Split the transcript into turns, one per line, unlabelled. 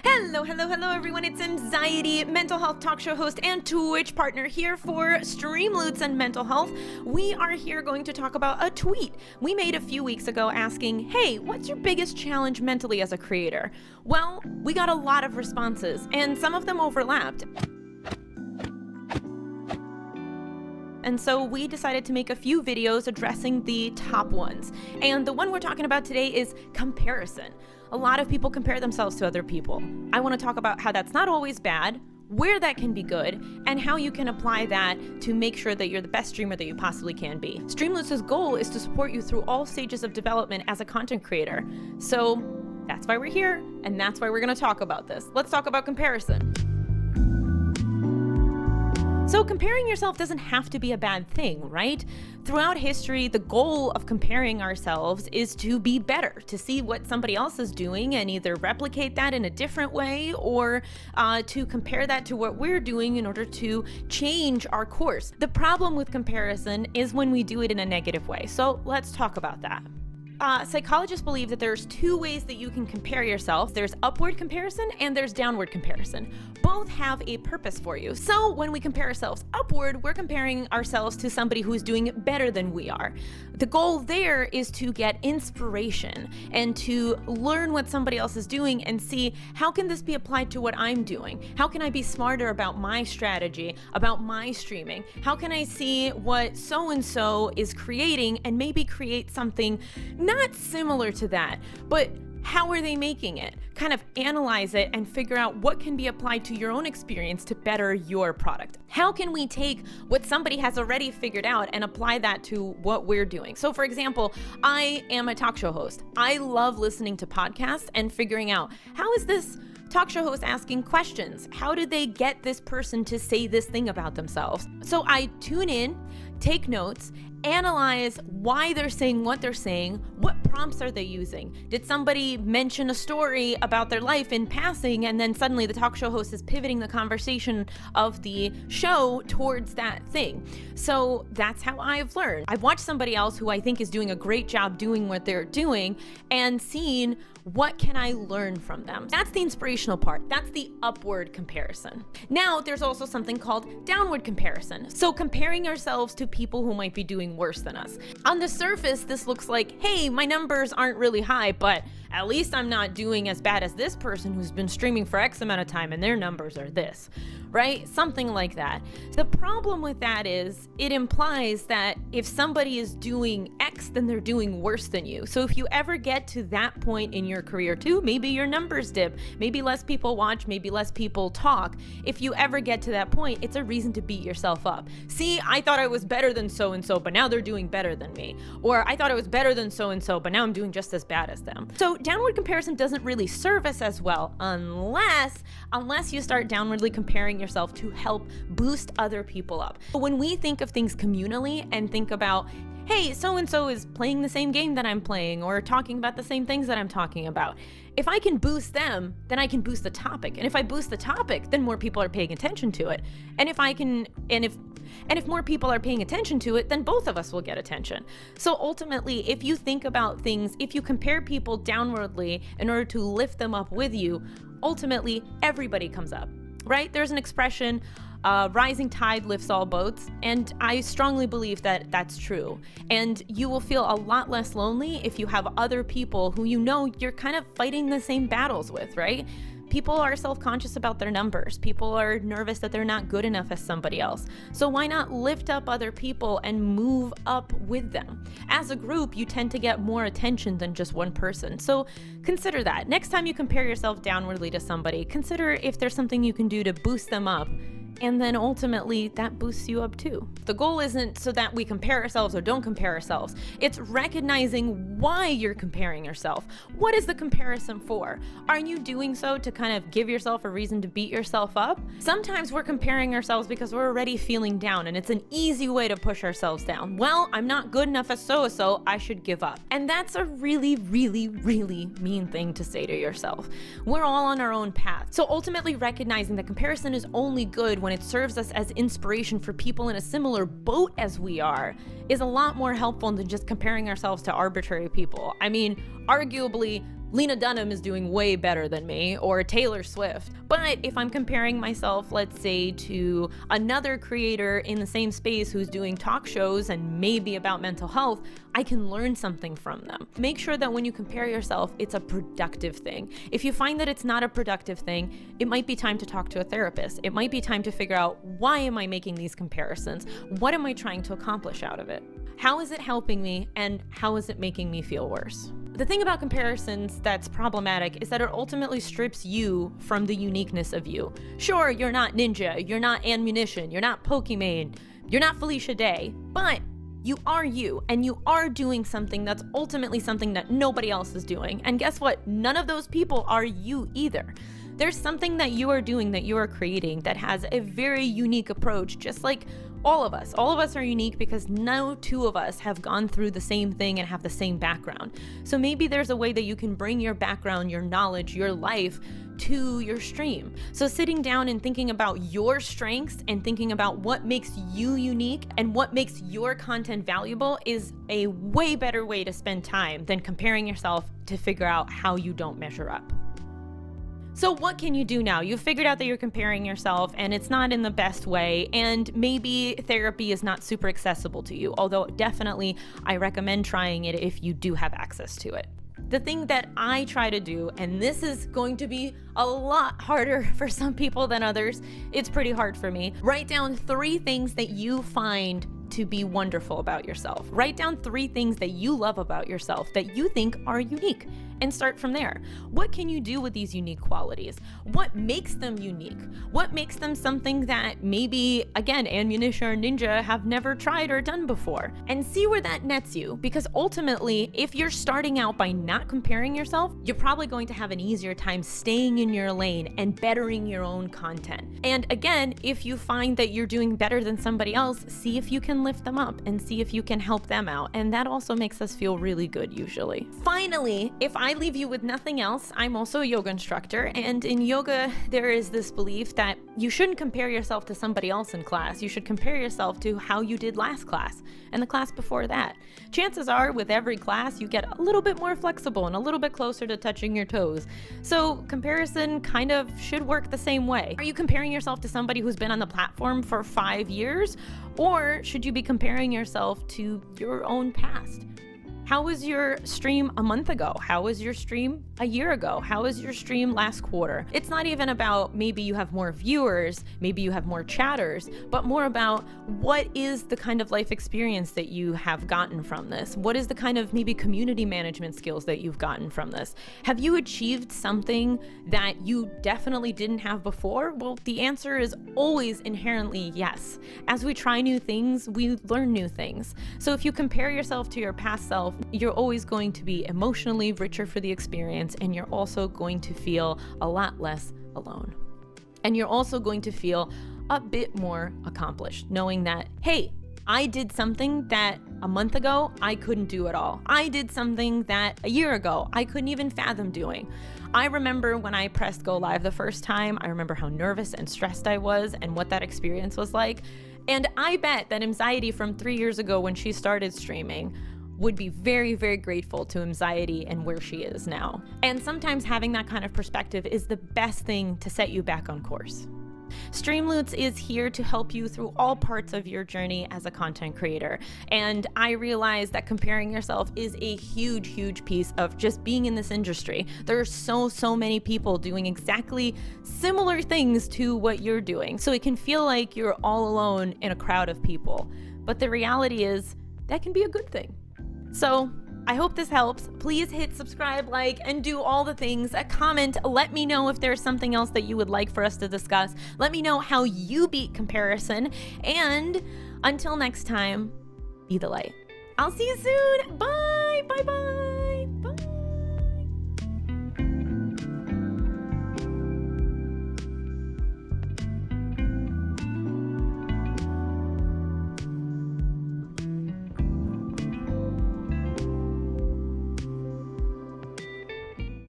Hello everyone, it's Mxiety, mental health talk show host and Twitch partner here for Streamloots and Mental Health. We are here going to talk about a tweet we made a few weeks ago asking, hey, what's your biggest challenge mentally as a creator? Well, we got a lot of responses and some of them overlapped. And so we decided to make a few videos addressing the top ones. And the one we're talking about today is comparison. A lot of people compare themselves to other people. I want to talk about how that's not always bad, where that can be good, and how you can apply that to make sure that you're the best streamer that you possibly can be. Streamloots' goal is to support you through all stages of development as a content creator. So that's why we're here, and that's why we're going to talk about this. Let's talk about comparison. So comparing yourself doesn't have to be a bad thing, right? Throughout history, the goal of comparing ourselves is to be better, to see what somebody else is doing and either replicate that in a different way or to compare that to what we're doing in order to change our course. The problem with comparison is when we do it in a negative way. So let's talk about that. Psychologists believe that there's two ways that you can compare yourself. There's upward comparison and there's downward comparison. Both have a purpose for you. So when we compare ourselves upward, we're comparing ourselves to somebody who's doing better than we are. The goal there is to get inspiration and to learn what somebody else is doing and see how can this be applied to what I'm doing? How can I be smarter about my strategy, about my streaming? How can I see what so-and-so is creating and maybe create something not similar to that, but how are they making it? Kind of analyze it and figure out what can be applied to your own experience to better your product. How can we take what somebody has already figured out and apply that to what we're doing? So for example, I am a talk show host. I love listening to podcasts and figuring out how is this talk show host asking questions? How did they get this person to say this thing about themselves? So I tune in, take notes, analyze why they're saying what they're saying, what prompts are they using? Did somebody mention a story about their life in passing and then suddenly the talk show host is pivoting the conversation of the show towards that thing? So that's how I've learned. I've watched somebody else who I think is doing a great job doing what they're doing and seen what can I learn from them. That's the inspirational part. That's the upward comparison. Now there's also something called downward comparison. So comparing ourselves to people who might be doing worse than us. On the surface, this looks like, hey, my numbers aren't really high, but at least I'm not doing as bad as this person who's been streaming for X amount of time and their numbers are this, right? Something like that. The problem with that is it implies that if somebody is doing X, then they're doing worse than you. So if you ever get to that point in your career too, maybe your numbers dip, maybe less people watch, maybe less people talk. If you ever get to that point, it's a reason to beat yourself up. See, I thought I was better than so-and-so, but now they're doing better than me. Or I thought I was better than so-and-so, but now I'm doing just as bad as them. So downward comparison doesn't really serve us as well unless you start downwardly comparing yourself to help boost other people up. When we think of things communally and think about, hey, so-and-so is playing the same game that I'm playing or talking about the same things that I'm talking about. If I can boost them, then I can boost the topic. And if I boost the topic, then more people are paying attention to it. And if more people are paying attention to it, then both of us will get attention. So ultimately, if you think about things, if you compare people downwardly in order to lift them up with you, ultimately everybody comes up, right? There's an expression, rising tide lifts all boats, and I strongly believe that that's true. And you will feel a lot less lonely if you have other people who you know you're kind of fighting the same battles with, right? People are self-conscious about their numbers. People are nervous that they're not good enough as somebody else. So why not lift up other people and move up with them? As a group, you tend to get more attention than just one person. So consider that. Next time you compare yourself downwardly to somebody, consider if there's something you can do to boost them up. And then ultimately that boosts you up too. The goal isn't so that we compare ourselves or don't compare ourselves. It's recognizing why you're comparing yourself. What is the comparison for? Are you doing so to kind of give yourself a reason to beat yourself up? Sometimes we're comparing ourselves because we're already feeling down and it's an easy way to push ourselves down. Well, I'm not good enough as so-and-so, I should give up. And that's a really, really, really mean thing to say to yourself. We're all on our own path. So ultimately recognizing that comparison is only good when it serves us as inspiration for people in a similar boat as we are is a lot more helpful than just comparing ourselves to arbitrary people. I mean, arguably, Lena Dunham is doing way better than me, or Taylor Swift. But if I'm comparing myself, let's say, to another creator in the same space who's doing talk shows and maybe about mental health, I can learn something from them. Make sure that when you compare yourself, it's a productive thing. If you find that it's not a productive thing, it might be time to talk to a therapist. It might be time to figure out, why am I making these comparisons? What am I trying to accomplish out of it? How is it helping me, and how is it making me feel worse? The thing about comparisons that's problematic is that it ultimately strips you from the uniqueness of you. Sure, you're not Ninja, you're not Ammunition, you're not Pokimane, you're not Felicia Day, but you are you, and you are doing something that's ultimately something that nobody else is doing. And guess what? None of those people are you either. There's something that you are doing, that you are creating, that has a very unique approach, just like all of us. All of us are unique because no two of us have gone through the same thing and have the same background. So maybe there's a way that you can bring your background, your knowledge, your life to your stream. So sitting down and thinking about your strengths and thinking about what makes you unique and what makes your content valuable is a way better way to spend time than comparing yourself to figure out how you don't measure up. So what can you do now? You've figured out that you're comparing yourself and it's not in the best way, and maybe therapy is not super accessible to you, although definitely I recommend trying it if you do have access to it. The thing that I try to do, and this is going to be a lot harder for some people than others, it's pretty hard for me, write down 3 things that you find to be wonderful about yourself. Write down 3 things that you love about yourself that you think are unique, and start from there. What can you do with these unique qualities? What makes them unique? What makes them something that maybe, again, Ammunition or Ninja have never tried or done before? And see where that nets you, because ultimately, if you're starting out by not comparing yourself, you're probably going to have an easier time staying in your lane and bettering your own content. And again, if you find that you're doing better than somebody else, see if you can lift them up and see if you can help them out. And that also makes us feel really good usually. Finally, if I leave you with nothing else, I'm also a yoga instructor, and in yoga there is this belief that you shouldn't compare yourself to somebody else in class. You should compare yourself to how you did last class and the class before that. Chances are with every class you get a little bit more flexible and a little bit closer to touching your toes. So comparison kind of should work the same way. Are you comparing yourself to somebody who's been on the platform for 5 years? Or should you be comparing yourself to your own past? How was your stream a month ago? How was your stream a year ago? How was your stream last quarter? It's not even about maybe you have more viewers, maybe you have more chatters, but more about what is the kind of life experience that you have gotten from this? What is the kind of maybe community management skills that you've gotten from this? Have you achieved something that you definitely didn't have before? Well, the answer is always inherently yes. As we try new things, we learn new things. So if you compare yourself to your past self, you're always going to be emotionally richer for the experience, and you're also going to feel a lot less alone. And you're also going to feel a bit more accomplished, knowing that, hey, I did something that a month ago I couldn't do at all. I did something that a year ago I couldn't even fathom doing. I remember when I pressed go live the first time, I remember how nervous and stressed I was and what that experience was like. And I bet that Mxiety from 3 years ago when she started streaming would be very, very grateful to Mxiety and where she is now. And sometimes having that kind of perspective is the best thing to set you back on course. Streamloots is here to help you through all parts of your journey as a content creator. And I realize that comparing yourself is a huge, huge piece of just being in this industry. There are so many people doing exactly similar things to what you're doing. So it can feel like you're all alone in a crowd of people. But the reality is that can be a good thing. So I hope this helps. Please hit subscribe, like, and do all the things. Comment, let me know if there's something else that you would like for us to discuss. Let me know how you beat comparison. And until next time, be the light. I'll see you soon. Bye, bye, bye.